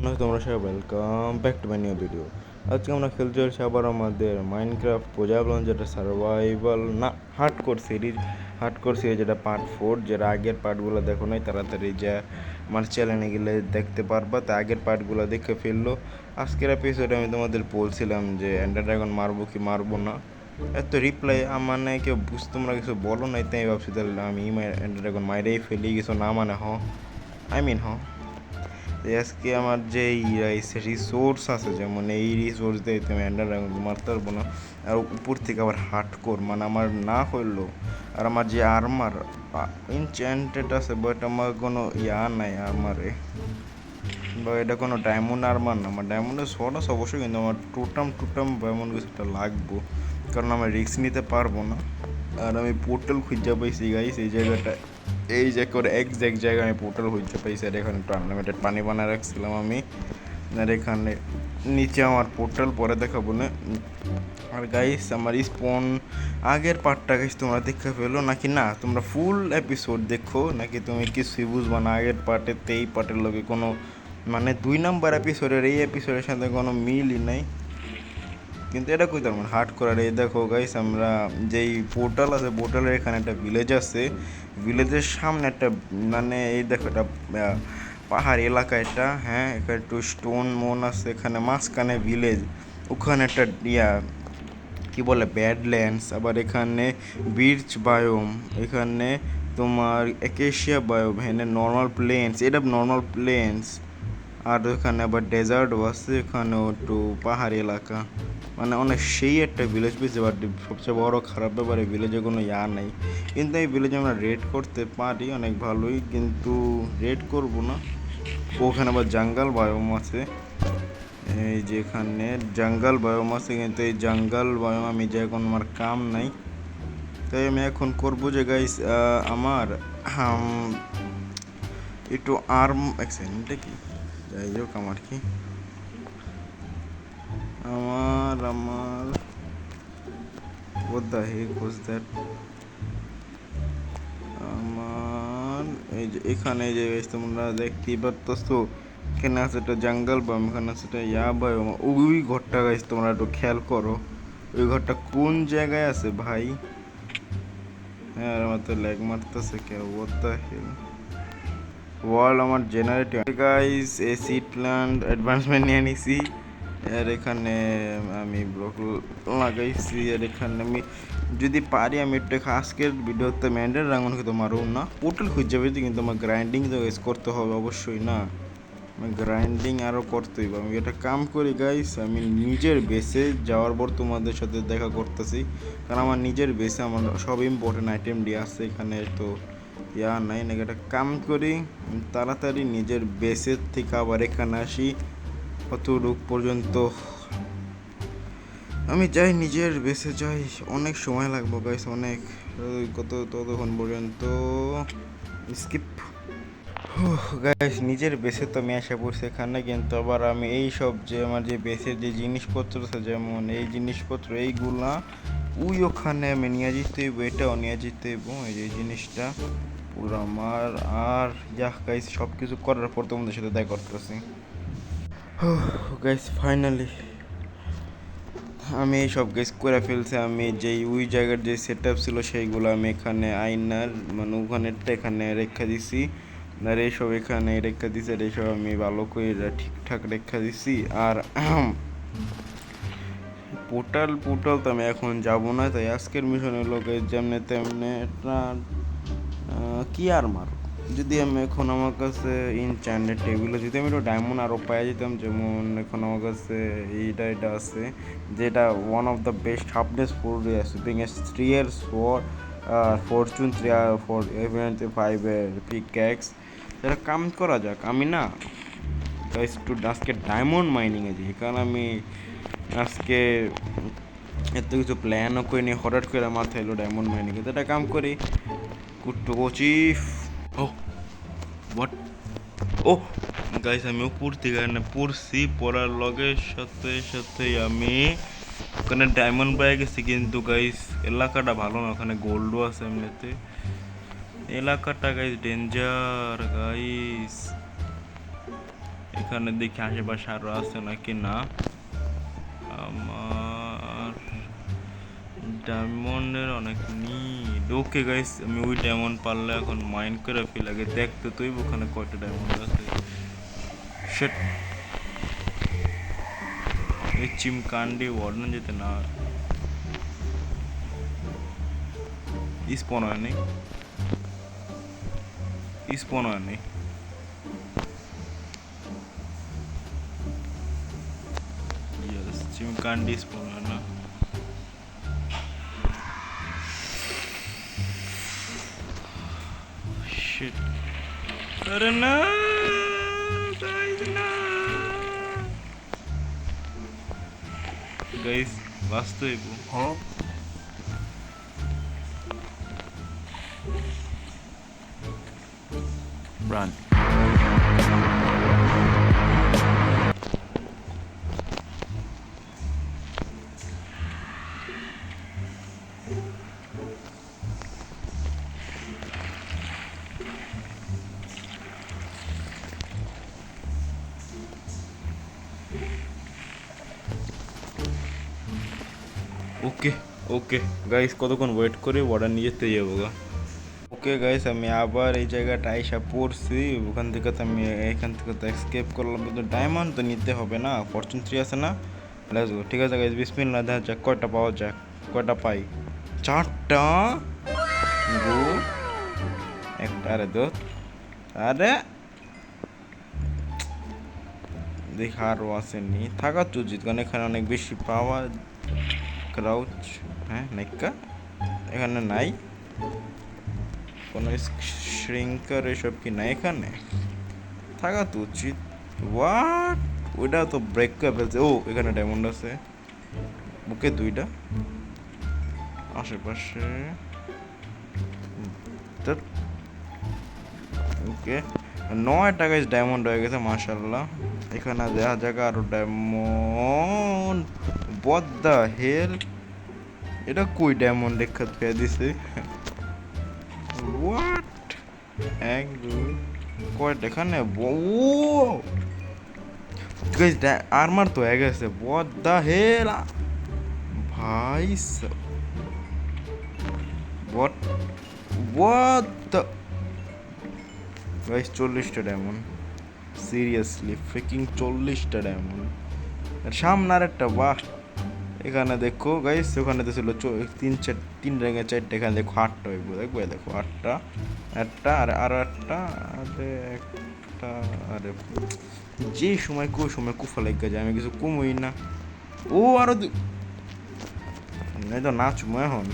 মনে হয় তোমরা সবাই welcome back to my new video. আজকে আমরা খেলতে চলছি আবার আমাদের মাইনক্রাফট পোজাবলন, যেটা সার্ভাইভাল না হার্ডকোর সিরিজ, যেটা পার্ট 4। যেটা আগের পার্টগুলো দেখো নাই, তাড়াতাড়ি যা আমার চ্যানেলে গেলে দেখতে পারবা। তা আগের পার্টগুলো দেখে ফেললো। আজকের এপিসোডে আমি তোমাদের বলছিলাম যে এন্ডার ড্রাগন মারবো কি মারবো না। এত রিপ্লাই মানে কেউ তোমরা কিছু বলো নাই, তাই ভাবছি তাহলে আমি এন্ডার ড্রাগন মাইরেই ফেলি, কিছু না মানে আজকে আমার যে রিসোর্স আছে, যেমন এই রিসোর্স দিয়ে তুমি এন্ডার ড্রাগন মারতে পারবো না। আর উপর থেকে আবার হার্ডকোর, মানে আমার না হইলো। আর আমার যে আর্মার ইনচ্যান্টেড আছে, বাট আমার কোনো নাই আর্মারে, বা এটা কোনো ডায়মন্ড আর্মার না। আমার ডায়মন্ডের শট আছে অবশ্যই, কিন্তু আমার টুটাম ডায়মন্ড কিছুটা লাগবো, কারণ আমি রিস্ক নিতে পারবো না। আর আমি পোর্টাল খুঁজে পাইছি গাইস এই জায়গাটা, এই যে করে একজ্যাক্ট জায়গায় আমি পোর্টাল খুঁজে পাইছি। আর এখানে একটু আনলিমিটেড পানি বানায় রাখছিলাম আমি। আর এখানে নিচে আমার পোর্টাল পরে দেখাবো না। আর গাইস আমার স্পন আগের পার্টটা গাইস তোমরা দেখে ফেলো নাকি না, তোমরা ফুল এপিসোড দেখো নাকি তুমি কিছুই বুঝবা না আগের পার্টের এই পার্টের লগে কোনো, মানে 2 নম্বর এপিসোডের এই এপিসোডের সাথে কোনো মিলই নাই। কিন্তু এটা কই তার মানে হার্ড করার। এই দেখো গাইস, আমরা যেই পোর্টাল আছে, পোর্টালের এখানে একটা ভিলেজ আছে। ভিলেজের সামনে একটা, মানে এই দেখো একটা পাহাড় এলাকা এটা, হ্যাঁ। এখানে একটু স্টোন মন আছে, এখানে মাঝখানে ভিলেজ, ওখানে একটা কি বলে ব্যাডল্যান্ডস। আবার এখানে বিচ বায়োম, এখানে তোমার একেশিয়া বায়োম, এখানে নর্মাল প্লেন্স, এটা নর্মাল প্লেন্স। আর ওখানে আবার ডেজার্টও আছে, এখানেও একটু পাহাড়ি এলাকা, মানে অনেক সেই একটা ভিলেজ পেয়েছে। বাট সবচেয়ে বড় খারাপ ব্যাপার, এই ভিলেজে কোনো নাই। কিন্তু এই ভিলেজে আমরা রেড করতে পারি অনেক ভালোই, কিন্তু রেড করব না। ওখানে আবার জঙ্গল বায়োম আছে, এই যে এখানে জঙ্গল বায়োম আছে, কিন্তু এই জঙ্গল বায়োম আমি যে এখন আমার কাম নাই, তাই আমি এখন করবো যে গাইস আমার একটু এটা কি, যাই হোক আমার কি আমার what the heck was that? আমার এই যে এখানে যে তোমরা দেখতেই পারতেছো, এখানে আছে একটা জঙ্গল বাম, এখানে আছে একটা বাম। ওই ঘরটা গাইস তোমরা একটু খেয়াল করো, ওই ঘরটা কোন জায়গায় আছে ভাই। হ্যাঁ আমার তো ল্যাগ মারতেছে কে, what the hell? ওয়ার্ল্ড আমার generative guys, acid plant advancement নিয়ে নিছি। আর এখানে আমি ব্লক লাগাইছি। আর এখানে আমি যদি পারি আমি একটু আজকের ভিডিওতে ম্যান্ডেল রাঙন কিন্তু মারো না, পোর্টাল খুঁজে পেয়েছি, কিন্তু আমার গ্রাইন্ডিং তো গাইস করতে হবে অবশ্যই না, আমি গ্রাইন্ডিং আরও করতেই হবে। আমি একটা কাম করি গাইস, আমি নিজের বেসে যাওয়ার পর তোমাদের সাথে দেখা করতেছি, কারণ আমার নিজের বেসে আমার সব ইম্পর্টেন্ট আইটেম দিয়ে আছে এখানে, তো নাই নাকি একটা কাম করি তাড়াতাড়ি নিজের বেসের থেকে আবার এখানে আসি। কতটুক পর্যন্ত আমি যাই, নিজের বেসে যাই, অনেক সময় লাগবে গাইস, অনেক ততক্ষণ পর্যন্ত স্কিপ। গাইস নিজের বেসে তো আমি এসে পড়ছি এখানে, কিন্তু আবার আমি এই সব যে আমার যে বেসের যে জিনিসপত্র আছে, যেমন এই জিনিসপত্র এইগুলা ওখানে আমি নিয়ে যেতে হইব, এটাও নিয়ে যেতে হইব, এই যে জিনিসটা পুরো আমার। আর গাইস সব কিছু করার পর তোমাদের সাথে দেখা করতেছি। গাইস ফাইনালি আমি সব গাইস করে ফেলছি। আমি যেই ওই জায়গার যে সেট আপ ছিল সেইগুলো আমি এখানে আইনার, মানে ওখানেরটা এখানে রেখা দিছি। আর এইসব এখানে রেখা দিছি, আর এইসব আমি ভালো করে ঠিকঠাক রেখা দিছি। আর পোর্টাল তো আমি এখন যাব না, তাই আজকের মিশন হলো যেমনি তেমনি একটা কি আর মারো। যদি আমি এখন আমার কাছে ইনচ্যান্টেড টেবিলে যদি আমি একটু ডায়মন্ড আরও পাই যেতাম, যেমন এখন আমার কাছে এটা আছে, যেটা ওয়ান অফ দ্য বেস্ট হাফনেস ফোর শুটিং এস 3 years for fortune 3 for 5 pickaxe. এটা কাম করা যাক। আমি না একটু আজকে ডায়মন্ড মাইনিংয়ে যাই, কারণ আমি আজকে এত কিছু প্ল্যানও করিনি, হঠাৎ করে মাথায় এলো ডায়মন্ড মাইনিংয়ে। তো একটা কাম করি, কুট্টু চিফ। ও হোয়াট, ও গাইস আমি উপর থেকে পড়ছি, পড়ার লগে সাথে সাথে আমি ওখানে ডায়মন্ড পেয়ে গেছি। কিন্তু গাইস এলাকাটা ভালো না, ওখানে গোল্ডও আছে এমনিতে। এলাকাটা গাইস ডেঞ্জার গাইস, এখানে দেখি আশেপাশে আরো আছে নাকি না। আমার ডায়মন্ডের অনেক নিড। ওকে গাইস, আমি ওই ডায়মন্ড পারলে এখন মাইন্ড করে ফেল। আগে দেখতে তুই ওখানে কয়টা ডায়মন্ড আছে। শিট, এই চিমকান্ডি ওয়ার্ডেন যেতে না স্পন হয়নি, স্পন হয়নি। ইয়েস, চিমকান্ডি স্পন হয় না। শিট, আরে না গাইস, না গাইস, বাস্তব হ্যাঁ। রান। ওকে ওকে গাইস, কতক্ষণ ওয়েট করে অর্ডার নিয়ে যেতে যাবো গা। ওকে গাইস, আমি আবার এই জায়গাটা আইসা পড়ছি। ওখান থেকে তো আমি এখান থেকে তো এসকেপ করলাম, কিন্তু ডায়মন্ড তো নিতে হবে না, ফরচুন 3 আছে না। Let's go. ঠিক আছে গাইস, বিসমিল্লাহ, দেখা যাক কয়টা পাওয়া যাক, কয়টা পাই। 4টা গো, একটা। আরে দো, আরে দেখি আরও আসেনি, থাকা তো উচিত, কারণ এখানে অনেক বেশি পাওয়া। ক্রাউচ, হ্যাঁ নাইকা, এখানে নাই কোনো শ্রিঙ্কার এসব কি নাই, এখানে থাকা তো উচিত। হোয়াট, ওইটা তো ব্রেক করে ফেলছে। ও এখানে ডায়মন্ড আছে। ওকে, 2টা আশেপাশে। ওকে, 9টা গাইস ডায়মন্ড হয়ে গেছে মাশাল্লাহ। এখানে দেখা যাক আরো ডায়মন্ড। হোয়াট দ্য হেল, এটা কই ডায়মন্ড দেখা পেয়ে দিছে। হোয়াট, 1 2 কয়টা এখানে। ও গাইস, আর্মার তো হয়ে গেছে। হোয়াট দ্য হেল ভাই, হোয়াট হোয়াট দ্য গাইস, 40টা ডায়মন্ড, সিরিয়াসলি ফ্রিকিং 40টা ডায়মন্ড। সামনে আর একটা, বাহ। এখানে দেখো গাইস, ওখানে তো ছিল 3 র্যাঙ্কে 4টা, এখানে দেখো 8টা হইব। দেখবো দেখো 8টা, একটা আর আরো একটা, আরে একটা। আরে যে সময় কো সময় কুফা লেগে যায়, আমি কিছু কমই না। ও আরো নাই তো, নাচবো এখন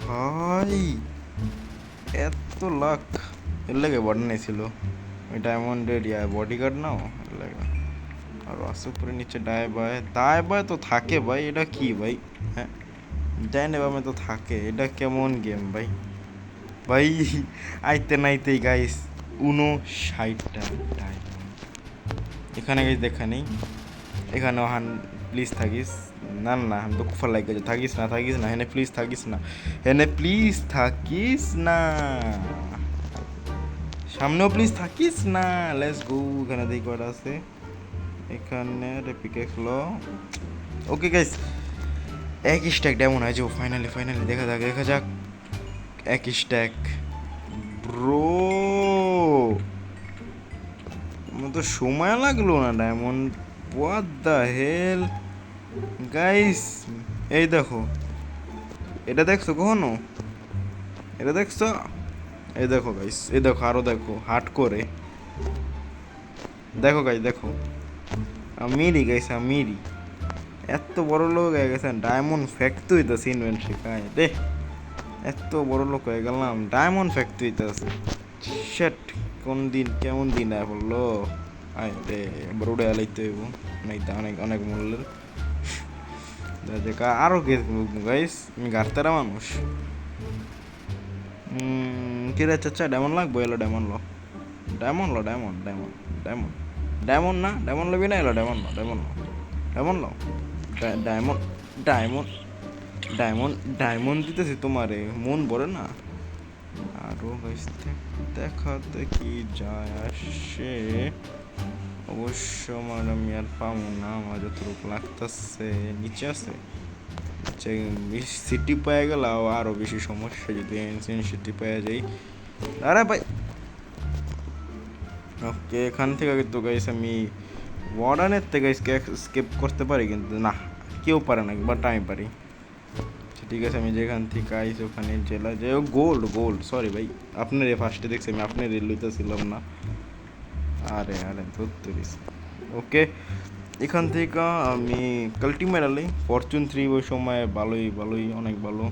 ভাই। এত লাখ এর লাগে বডি নিয়েছিল ওই ডায়মন্ডের বডিগার্ড নাও, এর লাগে। আর আছে উপরে নিচে দায় বায় তো থাকে ভাই, এটা কি ভাই? হ্যাঁ, ডাইনে বামে তো থাকে, এটা কেমন গেম ভাই? ভাই আইতে নাইতেই গাইস 59টা ডায়মন্ড। এখানে গাইস দেখা নেই, এখানে হান প্লিজ থাকিস। না না, আমি তো কুফার লাগে, থাকিস না, থাকিস না হেনে, প্লিজ থাকিস না, হেনে প্লিজ থাকিস না, সামনেও প্লিজ থাকিস না। Let's go. এখানে দেখি কয়টা আছে, এখানে পিকেক্স লো। ওকে গাইস, 1 স্ট্যাক ডায়মন্ড আছে। ও ফাইনালি ফাইনালি দেখা যাক, দেখা যাক। 1 স্ট্যাক ব্রো, আমার তো সময় লাগলো না diamond. What the hell guys, এই দেখো, এটা দেখছো কখনো? এটা দেখছো? এই দেখো গাইস, এই দেখো, আরো দেখো, হাট করে দেখো গাইস, দেখো। আমিরি গাইস, আমিরি এত বড় লোক হয়ে গেছেন। ডায়মন্ড ফ্যাক্টরি তো ইনভেন্টরি খায় রে, এত বড় লোক হয়ে গেলাম, ডায়মন্ড ফ্যাক্টরিতে আছে। শেট, কোন দিন কেমন দিন আয় বললো। আয় রে, এবার উড়ে আলাইতে হইব, অনেক অনেক অনেক মূল্যের। আরো কে গাইস, আমি গার্তারা মানুষ। কি রে চাচা, ডায়মন্ড লাগবো? এলো ডায়মন্ড লো, ডায়মন্ড লো, ডায়মন্ড ডায়মন্ড ডায়মন্ড ডায়মন্ড না, ডায়মন্ড লবি না, এলো ডায়মন্ড লো, ডায়মন্ড লো, ডায়মন্ড লো, ডায়মন্ড ডায়মন্ড ডায়মন্ড ডায়মন্ড দিতেছি তোমারে, মন ভরে না। আরও গাইস দেখাতে কি যায় আসে, অবশ্য আমার আমি আর পাবো না, আমার যতটুকু লাগতেছে নিচে আছে। সিটি পেয়ে গেল আরও বেশি সমস্যা, যদি এনসিএন সিটি পেয়ে যাই। আরে ভাই ওকে, এখান থেকে কিন্তু গাইস আমি ওয়ার্ডানের থেকে স্কেপ করতে পারি, কিন্তু না কেউ পারে না, বাট আমি পারি। ঠিক আছে, আমি যেখান থেকে আইস ওখানে জেলা যাই। গোল্ড গোল্ড, সরি ভাই, আপনার ফার্স্টে দেখছি আমি, আপনার রেলওয়েতে ছিলাম না। আরে আরে ধরতে দিস। ওকে, এখান থেকে আমি কাল্টিমেটালি ফরচুন 3 ওই সময় ভালোই ভালোই অনেক ভালো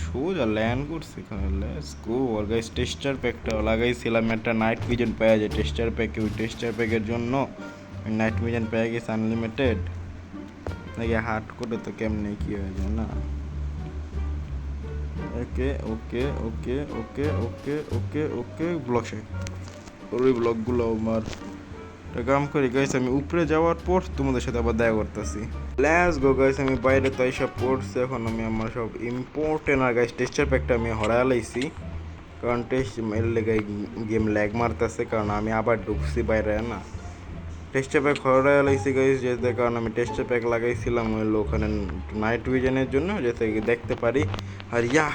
সোজা ল্যান্ড করছে এখানে। Let's go. আর গাইস টেস্টার প্যাকটা লাগাইছিলাম, একটা নাইট ভিজন পাওয়া যায় টেস্টার প্যাকে, ওই টেস্টার প্যাকের জন্য নাইট ভিজন পেয়ে গেছে আনলিমিটেড। নাকি হার্ড করে তো কেমনে কি হয়ে যায় না। ওকে ওকে ওকে ওকে ওকে ওকে ওকে ব্লক শেখ, ওই ব্লকগুলো আমার কাম করি গাইস। আমি উপরে যাওয়ার পর তোমাদের সাথে আবার দেখা করতেছি। লেটস গো গাইস, আমি বাইরে তো এইসব পড়ছি, এখন আমি আমার সব ইম্পর্টেন্ট আর গাইস টেস্টার প্যাকটা আমি হরাই লাইছি, কারণ টেস্ট এর লেগে গেম ল্যাগ মারতেছে, কারণ আমি আবার ঢুকছি বাইরে না। টেস্টার প্যাক হরাই লাইছি গাইস, যেতে কারণ আমি টেস্টার প্যাক লাগাইছিলাম হইলো ওখানে নাইট ভিশনের জন্য, যাতে দেখতে পারি। আর ইয়া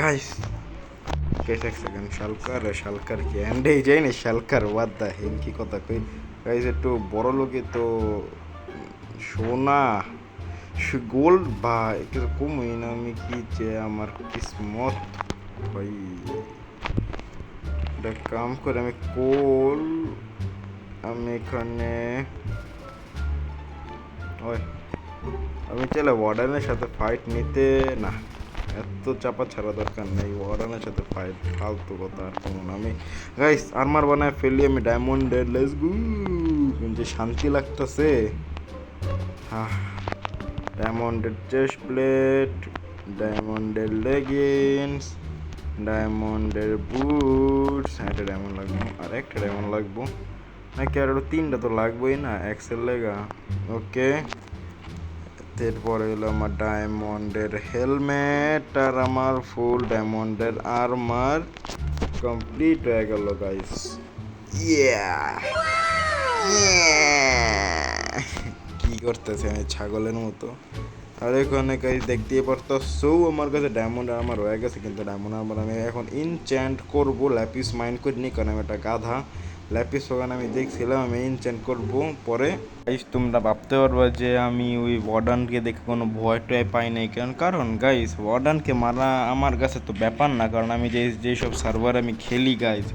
গাইস গাইস এক সেকেন্ড, শালকার কি এন্ডেই যাই না, শালকার ওয়াট দ্য হেল, কি কথা কই গাইস। একটু বড় লোকে তো সোনা গোল্ড ভাই কিছু কমই না, আমি কি যে আমার কিসমত ভাই। একটা কাম করে আমি কোল, আমি এখানে আমি চাইলে ওয়ার্ডানের সাথে ফাইট নিতে, না এত চাপা ছাড়া দরকার নেই, ওয়ার্ডানের সাথে ফাইট ফালতু কথা। আর কেমন আমি গাইস আর্মার বানায় ফেলি আমি ডায়মন্ডের, লেটস গো। যে শান্তি লাগতেছে, হ্যাঁ ডায়মন্ডের চেস্ট প্লেট, ডায়মন্ডের লেগিংস, ডায়মন্ডের বুটস, একটা ডায়মন্ড লাগবে আর একটা ডায়মন্ড লাগবো নাকি আর 3টা তো লাগবেই না এক্সেল লেগা। ওকে, এরপরে হলো আমার ডায়মন্ডের হেলমেট আর আমার ফুল ডায়মন্ডের আর্মার কমপ্লিট হয়ে গেল গাইস। ইয়া কি করতেছে আমি ছাগলের মতো। আর এখানে গাইস দেখতেই পারতেছো আমার কাছে ডায়মন্ড আর্মার হয়ে গেছে, কিন্তু ডায়মন্ড আর্মার আমি এখন ইনচ্যান্ট করবো, ল্যাপিস মাইন্ড করিনি কারণ আমি একটা গাধা। ল্যাপিস ওখানে আমি দেখছিলাম, আমি ইনচ্যান্ট করবো পরে। গাইস তোমরা ভাবতে পারবো যে আমি ওই ওয়ার্ডানকে দেখে কোনো ভয় টয় পাই নাই, কারণ গাইস ওয়ার্ডানকে মারা আমার কাছে তো ব্যাপার না, কারণ আমি যেসব সার্ভার আমি খেলি গাইস,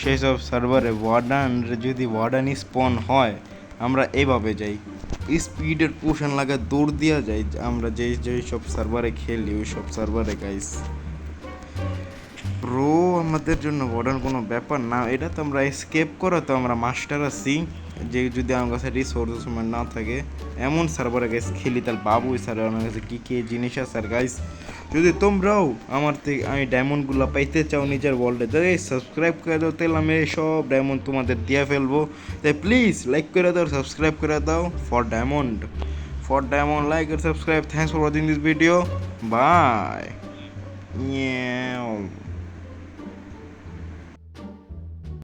সেই সব সার্ভারে যদি ওয়ার্ডান স্পন হয় আমরা এইভাবে যাই, স্পিডের পোশন লাগে দৌড় দিয়া যাই। আমরা যেই সব সার্ভারে খেলি ওই সব সার্ভারে গাইস ব্রো আমাদের জন্য ওয়ার্ডান কোনো ব্যাপার না, এটা তো আমরা স্কেপ করা তো আমরা মাস্টার আছি। যে যদি আমার কাছে রিসোর্স না থাকে এমন সার্ভারে গাইস খেলি, তাহলে বাবু ওই সার্ভার আমার কাছে কী কী জিনিস আছে। আর গাইস যদি তোমরাও আমার থেকে আমি ডায়মন্ডগুলো পাইতে চাও নিজের ওয়ার্ল্ডে, তাহলে সাবস্ক্রাইব করে দাও, তাহলে আমি সব ডায়মন্ড তোমাদের দিয়ে ফেলবো। তাই প্লিজ লাইক করে দাও, সাবস্ক্রাইব করে দাও ফর ডায়মন্ড লাইক আর subscribe. Thanks for watching this video, by.